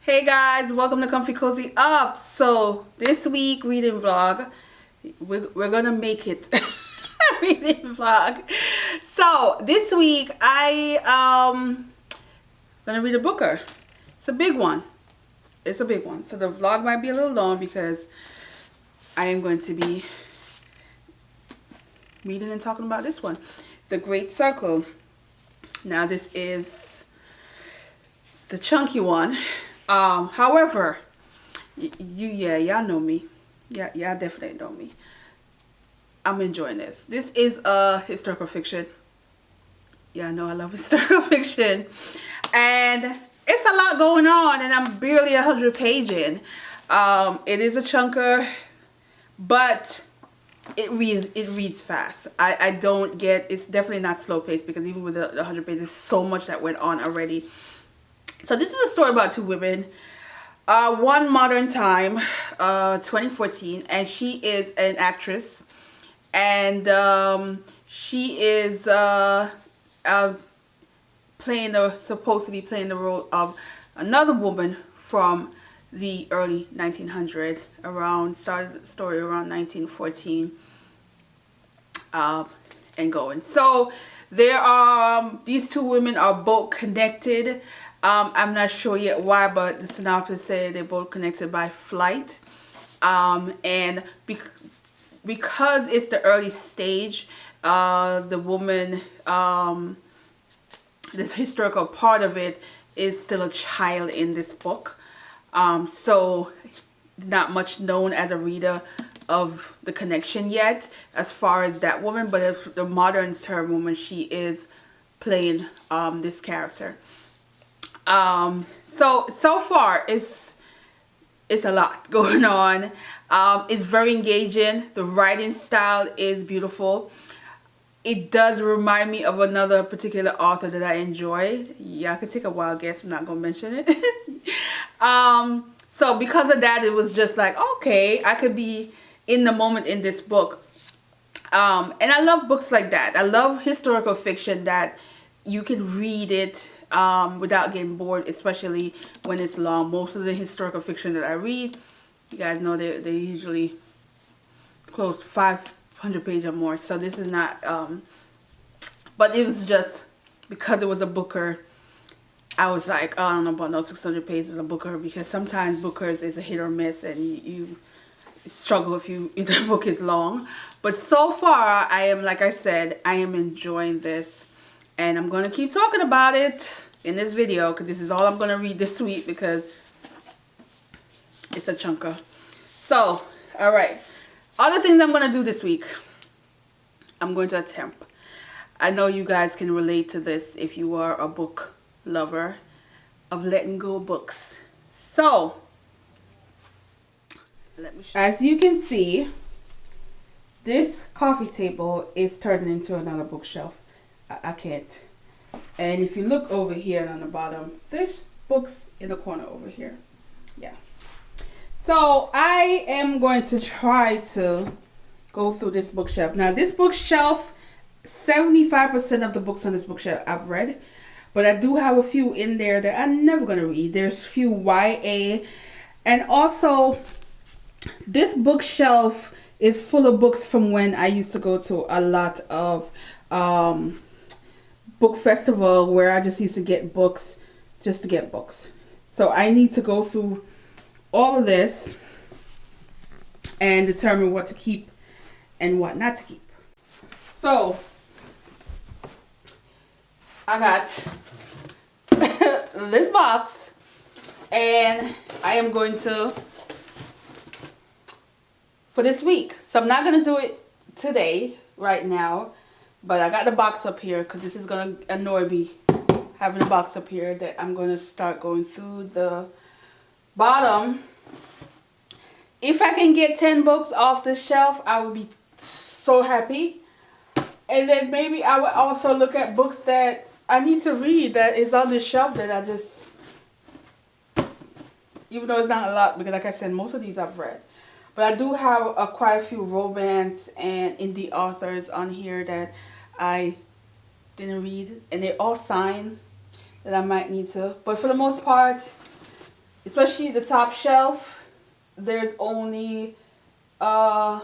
Hey guys, welcome to Comfy Cozy Up. So this week reading vlog, we're gonna make it reading vlog. So this week gonna read a booker. It's a big one. It's a big one. So the vlog might be a little long because I am going to be reading and talking about this one, The Great Circle. Now this is the chunky one. However, y'all know me. Yeah, y'all definitely know me. I'm enjoying this. This is a historical fiction. Yeah, I know I love historical fiction. And it's a lot going on and I'm barely 100 page in. It is a chunker, but it reads fast. I don't get, it's definitely not slow paced because even with the 100 pages, there's so much that went on already. So this is a story about two women. One modern time, 2014, and she is an actress, and she is supposed to be playing the role of another woman from the early 1900s. Started the story around 1914, and going. So there are these two women are both connected. I'm not sure yet why, but the synopsis said they're both connected by flight. And because it's the early stage, the woman, this historical part of it is still a child in this book. So not much known as a reader of the connection yet as far as that woman, but if the modern term woman, she is playing this character. So far it's a lot going on. It's very engaging. The writing style is beautiful. It does remind me of another particular author that I enjoy. Yeah, I could take a wild guess. I'm not gonna mention it. So because of that, it was just like, okay, I could be in the moment in this book. And I love books like that. I love historical fiction that you can read it without getting bored, especially when it's long. Most of the historical fiction that I read, you guys know they usually close to 500 pages or more. So this is not, but it was just because it was a booker. I was like, oh, I don't know about no 600 pages of booker, because sometimes bookers is a hit or miss and you struggle if the book is long. But so far, I am, like I said, I am enjoying this. And I'm going to keep talking about it in this video because this is all I'm going to read this week because it's a chunker. So, alright. Other things I'm going to do this week. I'm going to attempt. I know you guys can relate to this if you are a book lover of letting go of books. So, let me show you. As you can see, this coffee table is turning into another bookshelf. I can't. And if you look over here on the bottom, there's books in the corner over here. Yeah. So I am going to try to go through this bookshelf. Now this bookshelf, 75% of the books on this bookshelf I've read. But I do have a few in there that I'm never going to read. There's few YA. And also, this bookshelf is full of books from when I used to go to a lot of book festival where I just used to get books just to get books. So I need to go through all of this and determine what to keep and what not to keep. So I got this box and I am going to, for this week, so I'm not going to do it today right now. But I got the box up here because this is going to annoy me, having a box up here, that I'm going to start going through the bottom. If I can get 10 books off the shelf, I would be so happy. And then maybe I would also look at books that I need to read that is on the shelf that I just, even though it's not a lot, because like I said, most of these I've read. But I do have quite a few romance and indie authors on here that I didn't read. And they all signed that I might need to. But for the most part, especially the top shelf, there's only 3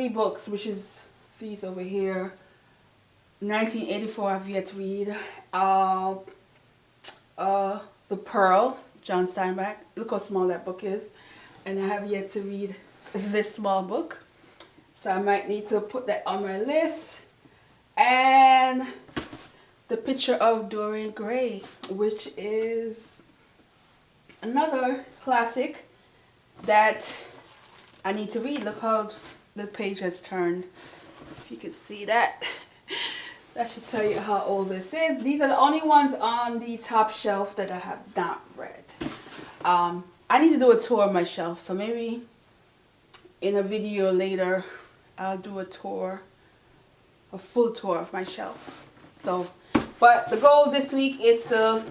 books, which is these over here. 1984 I've yet to read. The Pearl, John Steinbeck. Look how small that book is. And I have yet to read this small book. So I might need to put that on my list. And The Picture of Dorian Gray, which is another classic that I need to read. Look how the page has turned. If you can see that. That should tell you how old this is. These are the only ones on the top shelf that I have not read. I need to do a tour of my shelf, so maybe in a video later I'll do a tour, a full tour of my shelf. So, but the goal this week is to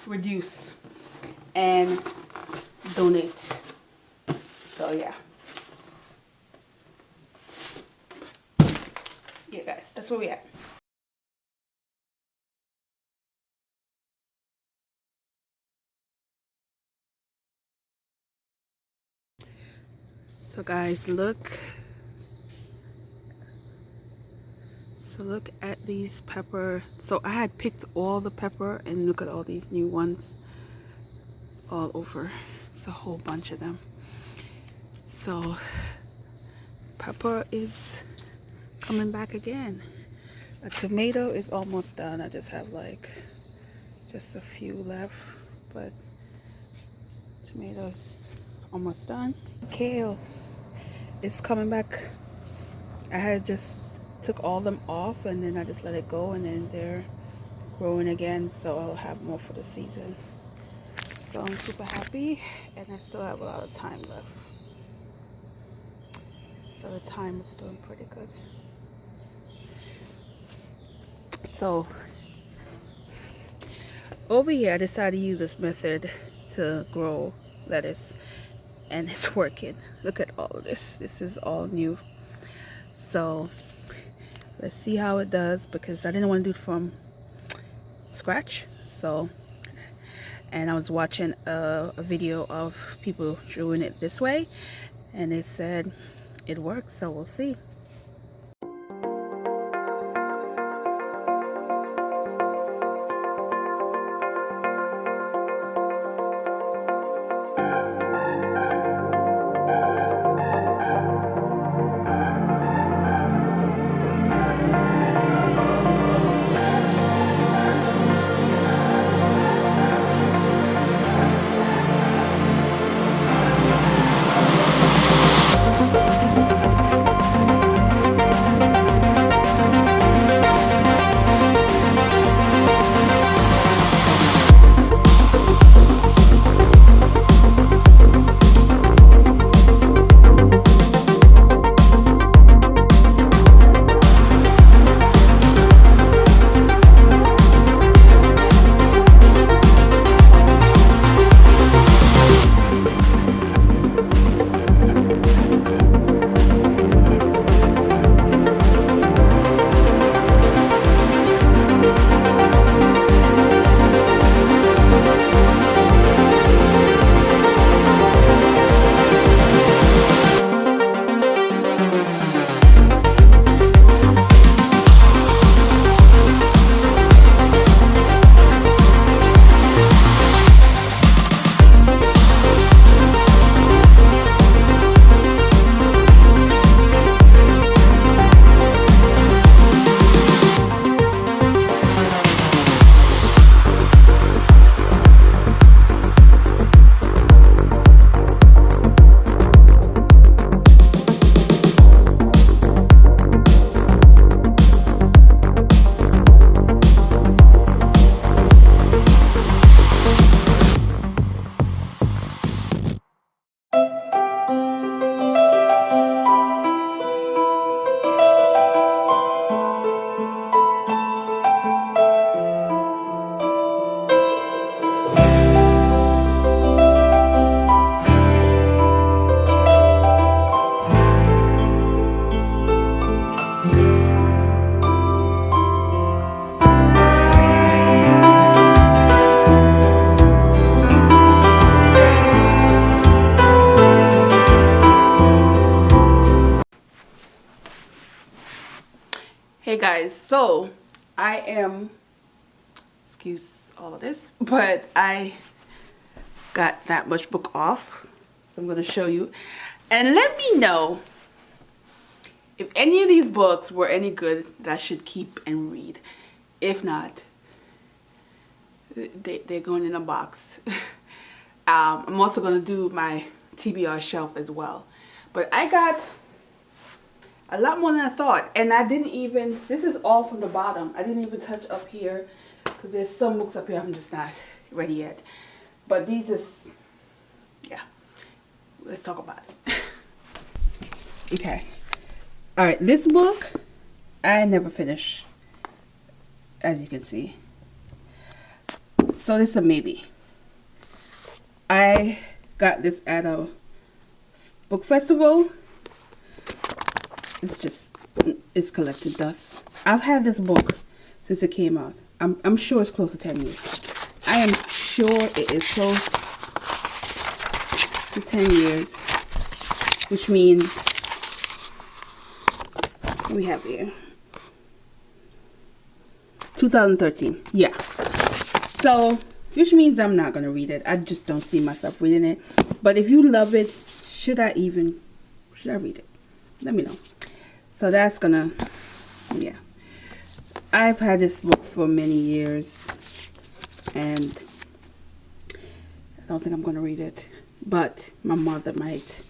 reduce and donate. So yeah. Yeah guys, that's where we at. So guys, look at these pepper. So I had picked all the pepper, and look at all these new ones all over. It's a whole bunch of them. So pepper is coming back again. A tomato is almost done. I just have like just a few left, but tomatoes almost done. Kale is coming back. I had just took all them off, and then I just let it go, and then they're growing again, so I'll have more for the season. So I'm super happy, and I still have a lot of time left. So the time is doing pretty good. So over here I decided to use this method to grow lettuce, and it's working. Look at all of this. This is all new. So let's see how it does, because I didn't want to do it from scratch. So, and I was watching a video of people doing it this way, and they said it works, so we'll see. Hey guys, so I am, excuse all of this, but I got that much book off. So I'm going to show you. And let me know if any of these books were any good that I should keep and read. If not, they're going in a box. I'm also going to do my TBR shelf as well. But I got a lot more than I thought. And I didn't even, this is all from the bottom. I didn't even touch up here. Because there's some books up here I'm just not ready yet. But these just, yeah. Let's talk about it. Okay. Alright, this book, I never finish. As you can see. So this is a maybe. I got this at a book festival. It's collected dust. I've had this book since it came out. I'm sure it's close to 10 years. I am sure it is close to 10 years. Which means, what do we have here? 2013. Yeah. So, which means I'm not going to read it. I just don't see myself reading it. But if you love it, should I read it? Let me know. So that's gonna, yeah. I've had this book for many years. And I don't think I'm going to read it. But my mother might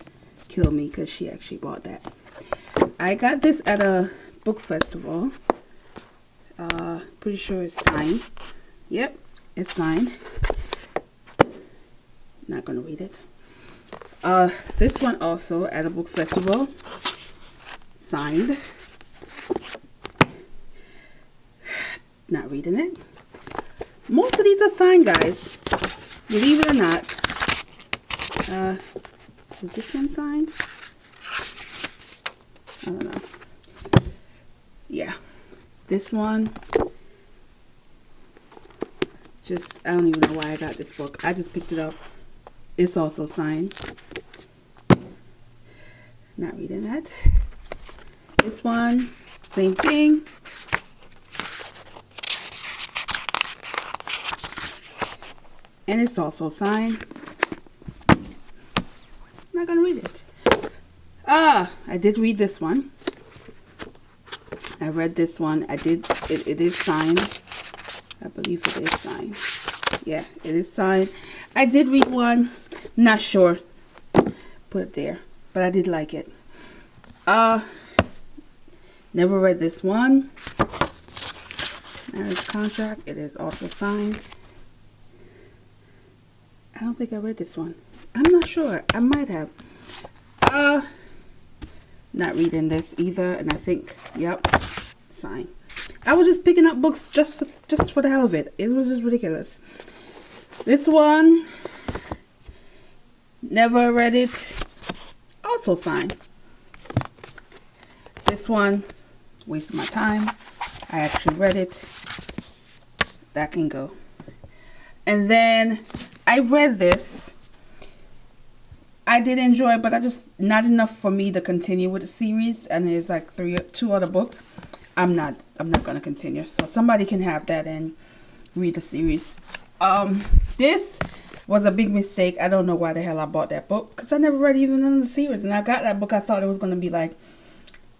kill me because she actually bought that. I got this at a book festival. Pretty sure it's signed. Yep, it's signed. Not gonna read it. This one also at a book festival. Signed. Not reading it. Most of these are signed, guys. Believe it or not. Is this one signed? I don't know. Yeah. This one. I don't even know why I got this book. I just picked it up. It's also signed. Not reading that. This one, same thing. And it's also signed. Not gonna read it. I did read this one. I read this one. It is signed. I believe it is signed. Yeah, it is signed. I did read one. Not sure. Put it there. But I did like it. Never read this one. Marriage contract. It is also signed. I don't think I read this one. I'm not sure. I might have. Not reading this either. And I think, yep, signed. I was just picking up books just for the hell of it. It was just ridiculous. This one, never read it. Also signed. This one, waste my time. I actually read it. That can go. And then I read this. I did enjoy it, but not enough for me to continue with the series. And there's like two other books. I'm not gonna continue. So somebody can have that and read the series. This was a big mistake. I don't know why the hell I bought that book, because I never read even none of the series. And I got that book. I thought it was gonna be like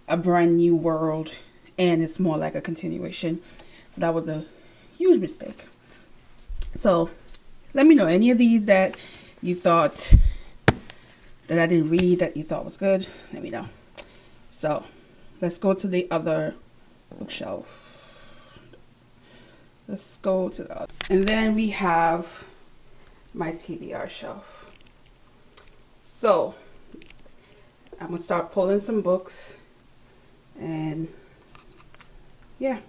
a brand new world, and it's more like a continuation. So that was a huge mistake. So let me know any of these that you thought that I didn't read that you thought was good. Let me know. So let's go to the other bookshelf. Let's go to the other. And then we have my TBR shelf. So I'm gonna start pulling some books, and yeah.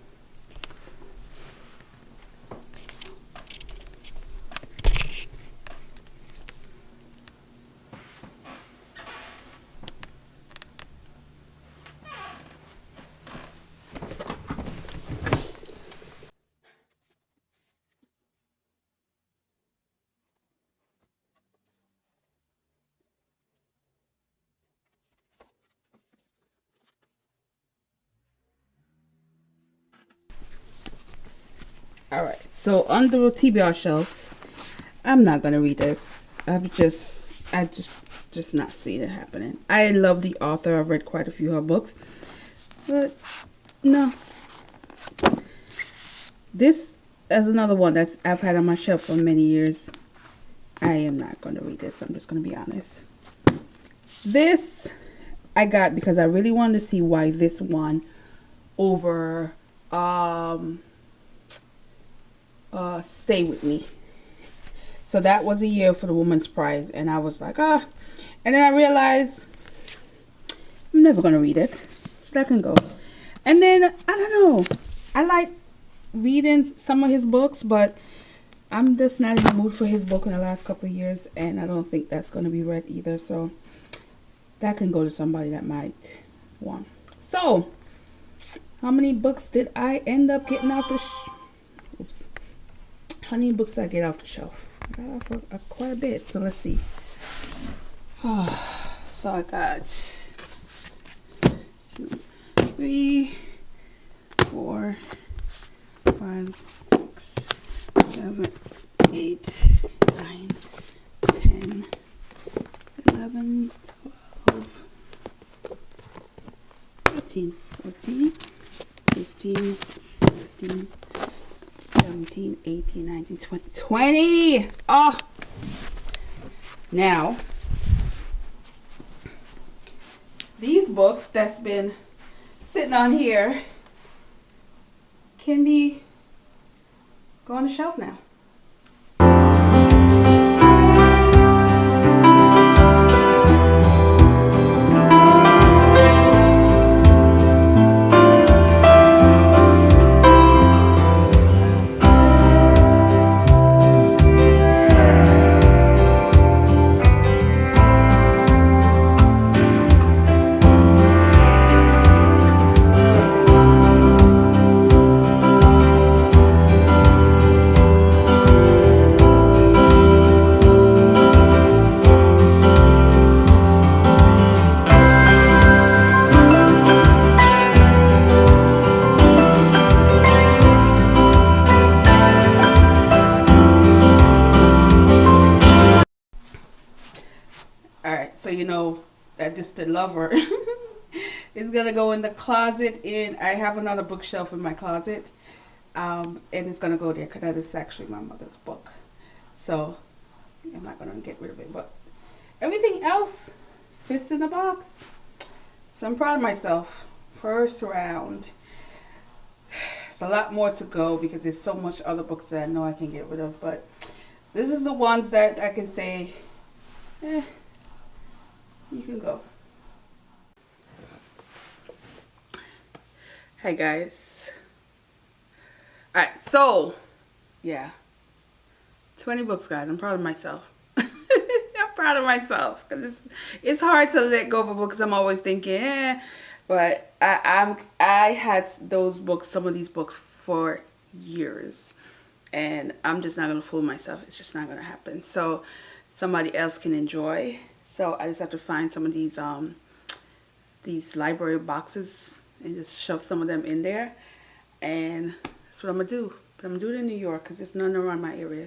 Alright, so on the TBR shelf, I'm not gonna read this. I just not seeing it happening. I love the author. I've read quite a few of her books. But no. This is another one that's I've had on my shelf for many years. I am not gonna read this. I'm just gonna be honest. This I got because I really wanted to see why this one over Stay With Me. So that was a year for the Woman's Prize, and I was like, and then I realized I'm never gonna read it, so that can go. And then I don't know, I like reading some of his books, but I'm just not in the mood for his book in the last couple of years, and I don't think that's gonna be read either, so that can go to somebody that might want. So how many books did I end up getting off the oops. How many books did I get off the shelf? I got off quite a bit, so let's see. So I got 2, 3, 4, 5, 6, 7, 8, 9, 10, 11, 12, 13, 14, 15, 16, 17, 18, 19, 20. 20! Oh! Now, these books that's been sitting on here can be go on the shelf now. So you know that this the lover is gonna go in the closet. I have another bookshelf in my closet, and it's gonna go there because that is actually my mother's book. So I'm not gonna get rid of it, but everything else fits in the box. So I'm proud of myself. First round. It's a lot more to go because there's so much other books that I know I can get rid of, but this is the ones that I can say, you can go. Hey guys. Alright, so yeah. 20 books, guys. I'm proud of myself. I'm proud of myself because it's hard to let go of a book because I'm always thinking, but I had those books, some of these books for years, and I'm just not gonna fool myself. It's just not gonna happen. So somebody else can enjoy. So I just have to find some of these library boxes and just shove some of them in there, and that's what I'm gonna do. But I'm gonna do it in New York because there's none around my area.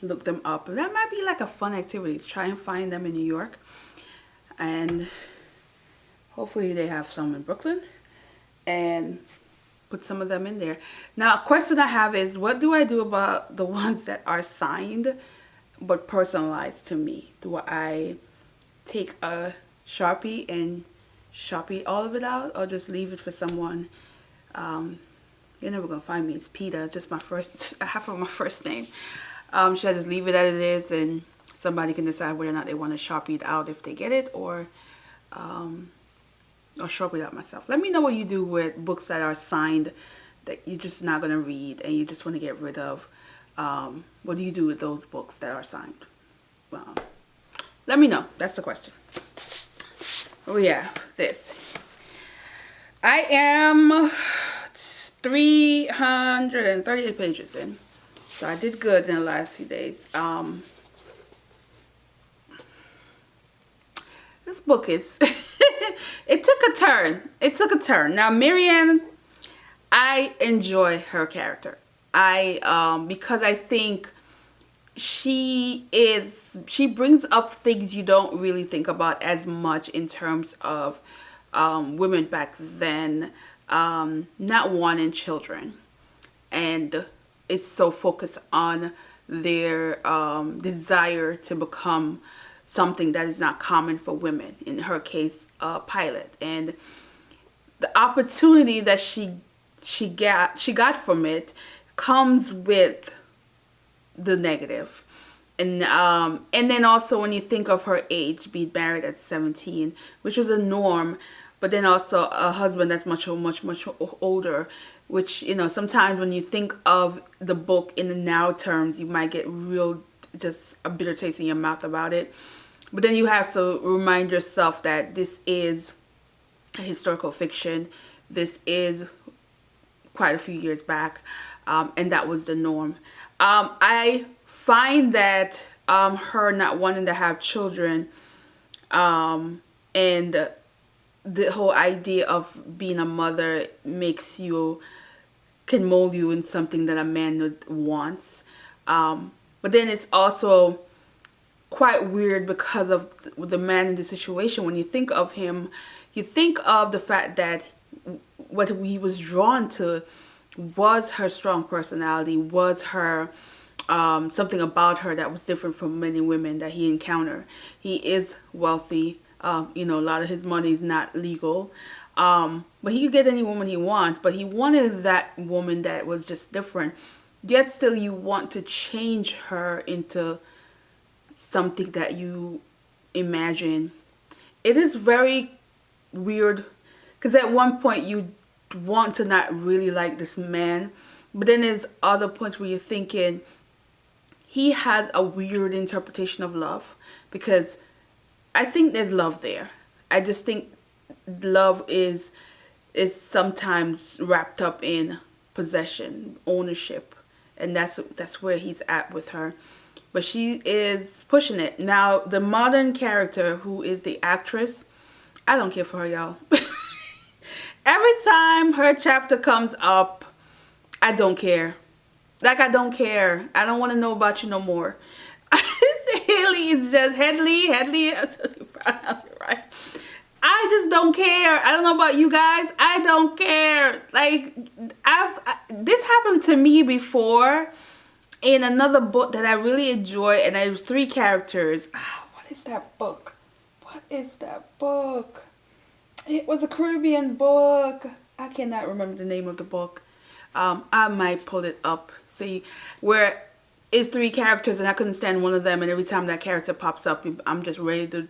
Look them up. And that might be like a fun activity. Try and find them in New York, and hopefully they have some in Brooklyn, and put some of them in there. Now, a question I have is, what do I do about the ones that are signed but personalized to me? Do I take a Sharpie and Sharpie all of it out, or just leave it for someone? You're never gonna find me. It's Peter, just my first, half of my first name. Should I just leave it as it is, and somebody can decide whether or not they want to Sharpie it out if they get it, or Sharpie it out myself? Let me know what you do with books that are signed that you're just not gonna read and you just want to get rid of. What do you do with those books that are signed? Let me know. That's the question. Oh yeah, this. I am 338 pages in, so I did good in the last few days. This book is it took a turn. Now, Marianne, I enjoy her character. Because I think she brings up things you don't really think about as much in terms of women back then not wanting children, and it's so focused on their desire to become something that is not common for women, in her case a pilot, and the opportunity that she got from it comes with the negative. And then also when you think of her age, being married at 17, which was a norm, but then also a husband that's much older, which, sometimes when you think of the book in the now terms, you might get real, just a bitter taste in your mouth about it. But then you have to remind yourself that this is a historical fiction. This is quite a few years back, and that was the norm. I find that her not wanting to have children, and the whole idea of being a mother can mold you in something that a man wants. But then it's also quite weird because of the man in the situation. When you think of him, you think of the fact that what he was drawn to was her strong personality, was her something about her that was different from many women that he encountered. He is wealthy. A lot of his money is not legal. But he could get any woman he wants, but he wanted that woman that was just different. Yet still you want to change her into something that you imagine. It is very weird because at one point you want to not really like this man, but then there's other points where you're thinking he has a weird interpretation of love, because I think there's love there. I just think love is sometimes wrapped up in possession, ownership, and that's where he's at with her. But she is pushing it. Now, the modern character, who is the actress, I don't care for her, y'all. Every time her chapter comes up, I don't care. Like, I don't care. I don't want to know about you no more. Haley is just Headley, I said you pronounce it right. I just don't care. I don't know about you guys. I don't care. Like, this happened to me before in another book that I really enjoy, and it was 3 characters. What is that book? It was a Caribbean book. I cannot remember the name of the book. I might pull it up. See, where it's 3 characters and I couldn't stand one of them, and every time that character pops up, I'm just ready to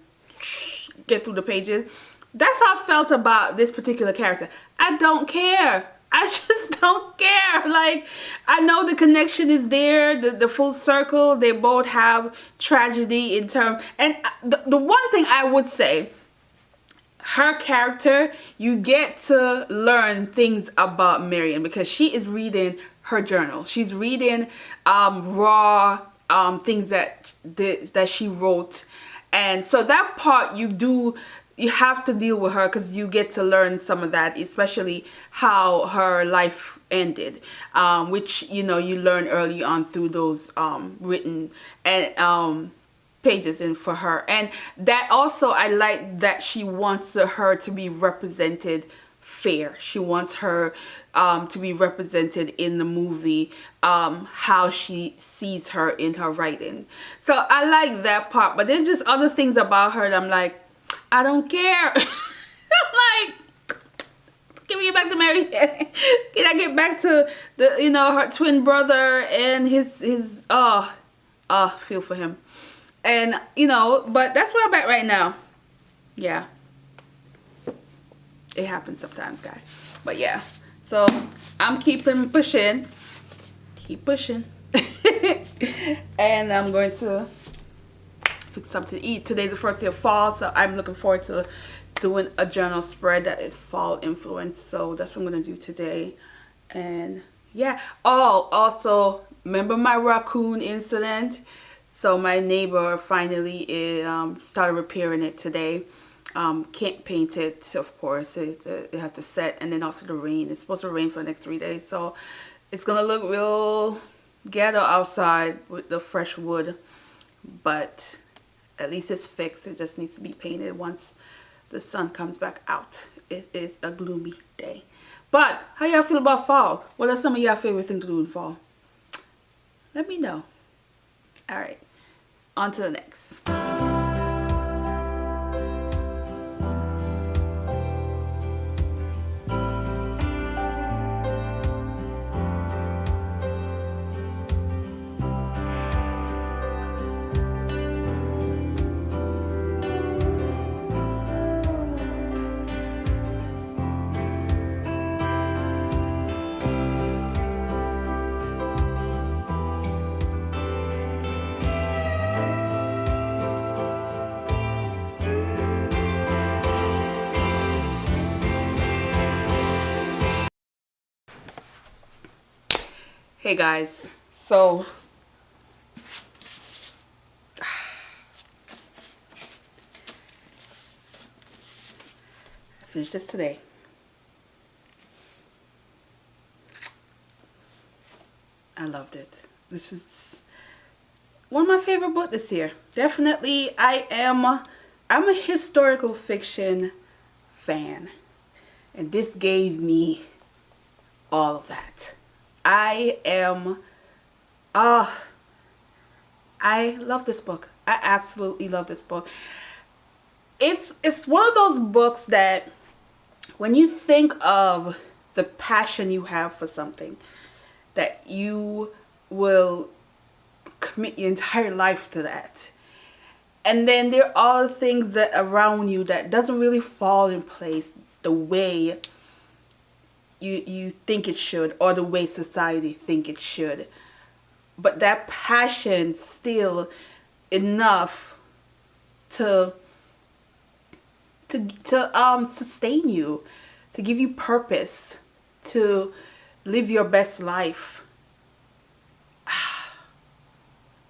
get through the pages. That's how I felt about this particular character. I don't care. I just don't care. Like, I know the connection is there, the full circle. They both have tragedy in terms. And the one thing I would say, her character, you get to learn things about Marion because she is reading her journal. She's reading raw things that she wrote. And so that part you have to deal with her because you get to learn some of that, especially how her life ended, which you learn early on through those written and pages in for her. And that also, I like that she wants her to be represented fair. She wants her to be represented in the movie, how she sees her in her writing. So I like that part, but there's just other things about her that I'm like, I don't care. I'm like, give me back to Mary. Can I get back to her twin brother and his feel for him. And but that's where I'm at right now. Yeah. It happens sometimes, guys. But yeah. So I'm keeping pushing. Keep pushing. And I'm going to fix something to eat. Today's the first day of fall, so I'm looking forward to doing a journal spread that is fall influenced. So that's what I'm going to do today. And yeah. Oh, also, remember my raccoon incident? So my neighbor finally started repairing it today. Can't paint it, of course. It has to set, and then also the rain. It's supposed to rain for the next 3 days, so it's gonna look real ghetto outside with the fresh wood. But at least it's fixed. It just needs to be painted once the sun comes back out. It is a gloomy day. But how y'all feel about fall? What are some of y'all favorite things to do in fall? Let me know. All right, on to the next. Hey guys, so I finished this today. I loved it. This is one of my favorite books this year. Definitely, I'm a historical fiction fan, and this gave me all of that. I love this book. I absolutely love this book. It's one of those books that when you think of the passion you have for something, that you will commit your entire life to that. And then there are things that around you that doesn't really fall in place the way you think it should, or the way society think it should. But that passion still enough to sustain you, to give you purpose, to live your best life.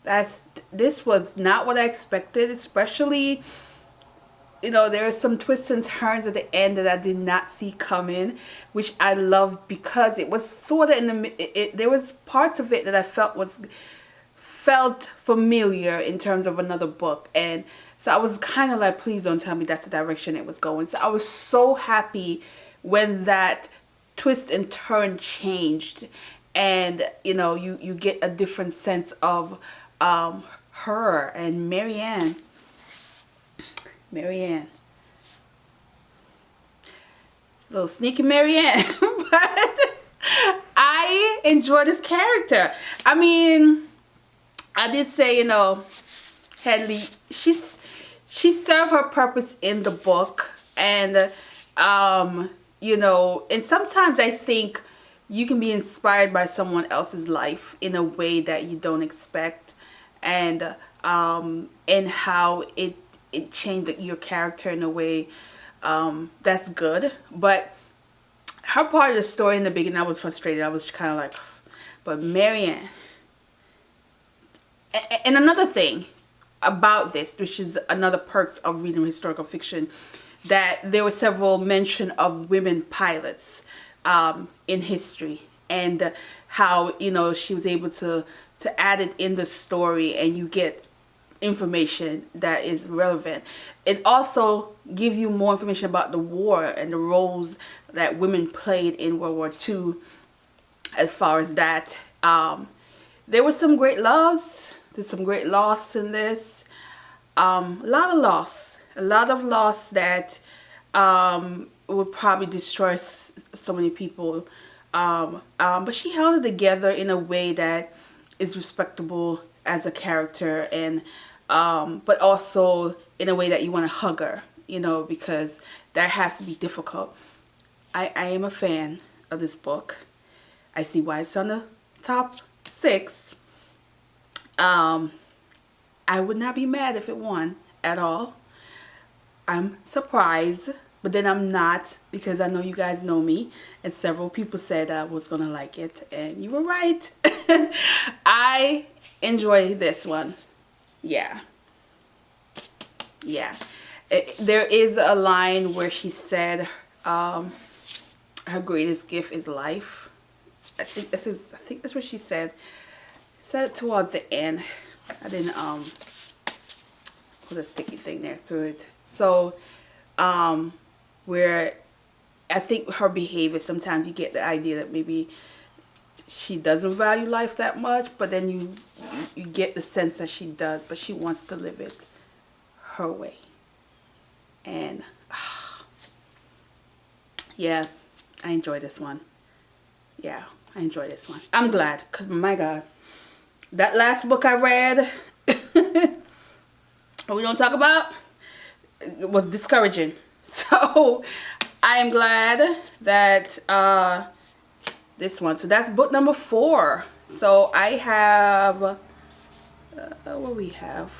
This was not what I expected, especially, there are some twists and turns at the end that I did not see coming, which I loved because it was sort of there was parts of it that I felt familiar in terms of another book. And so I was kind of like, please don't tell me that's the direction it was going. So I was so happy when that twist and turn changed, and you get a different sense of her and Marianne, little sneaky Marianne. But I enjoy this character. I mean, I did say, Hedley, she served her purpose in the book, and and sometimes I think you can be inspired by someone else's life in a way that you don't expect, and how it changed your character in a way that's good. But her part of the story in the beginning, I was frustrated. I was kind of like, but Marianne. And another thing about this, which is another perks of reading historical fiction, that there were several mention of women pilots in history, and how she was able to add it in the story, and you get information that is relevant. It also gives you more information about the war and the roles that women played in World War II. As far as that, there were some great loves. There's some great loss in this. A lot of loss that would probably destroy so many people. But she held it together in a way that is respectable as a character, and but also in a way that you want to hug her, because that has to be difficult. I am a fan of this book. I see why it's on the top 6. I would not be mad if it won at all. I'm surprised, but then I'm not, because I know you guys know me, and several people said I was gonna like it, and you were right. I enjoy this one. Yeah. there is a line where she said her greatest gift is life. I think that's what she said. Said it towards the end. I didn't put a sticky thing there to it. So where I think her behavior, sometimes you get the idea that maybe she doesn't value life that much, but then you get the sense that she does, but she wants to live it her way. And yeah, I enjoy this one. Yeah, I enjoy this one. I'm glad, because my God, that last book I read, we don't talk about, it was discouraging. So I am glad that this one. So that's book number 4. So I have what we have,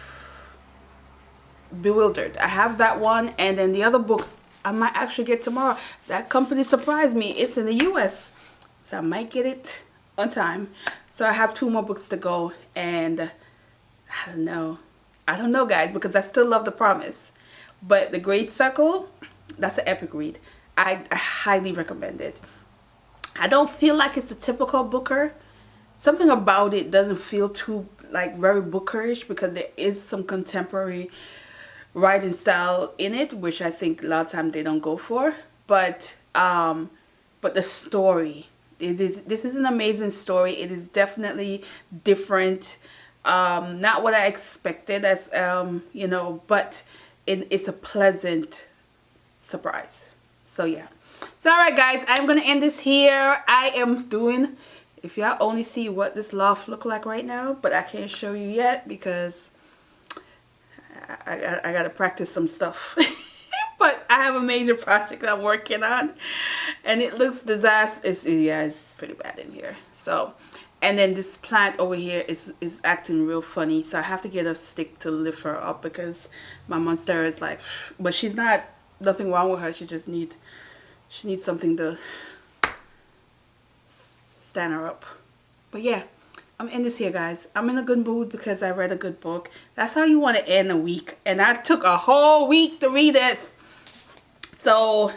Bewildered. I have that one, and then the other book I might actually get tomorrow. That company surprised me. It's in the US, so I might get it on time. So I have 2 more books to go, and I don't know guys, because I still love The Promise, but The Great Circle, that's an epic read. I highly recommend it. I don't feel like it's a typical booker. Something about it doesn't feel too like very bookerish, because there is some contemporary writing style in it, which I think a lot of times they don't go for. But the story, this is an amazing story. It is definitely different. Not what I expected, as you know, but it's a pleasant surprise. So yeah. So alright guys, I'm gonna end this here. I am doing, if y'all only see what this loft look like right now, but I can't show you yet because I gotta practice some stuff. But I have a major project I'm working on, and it looks disastrous. Yeah, it's pretty bad in here. So, and then this plant over here is acting real funny, so I have to get a stick to lift her up, because my monster is like, but she's not, nothing wrong with her. She just needs something to stand her up. But yeah, I'm in this here guys. I'm in a good mood because I read a good book. That's how you want to end a week, and I took a whole week to read this. So,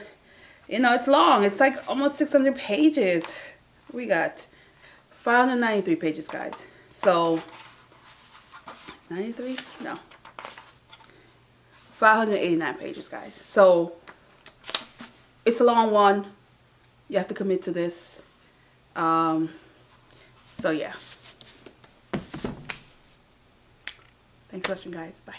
you know, it's long. It's like almost 600 pages. We got 593 pages, guys. So, it's 93? No. 589 pages, guys. So, it's a long one. You have to commit to this. So, yeah. Thanks for watching, guys. Bye.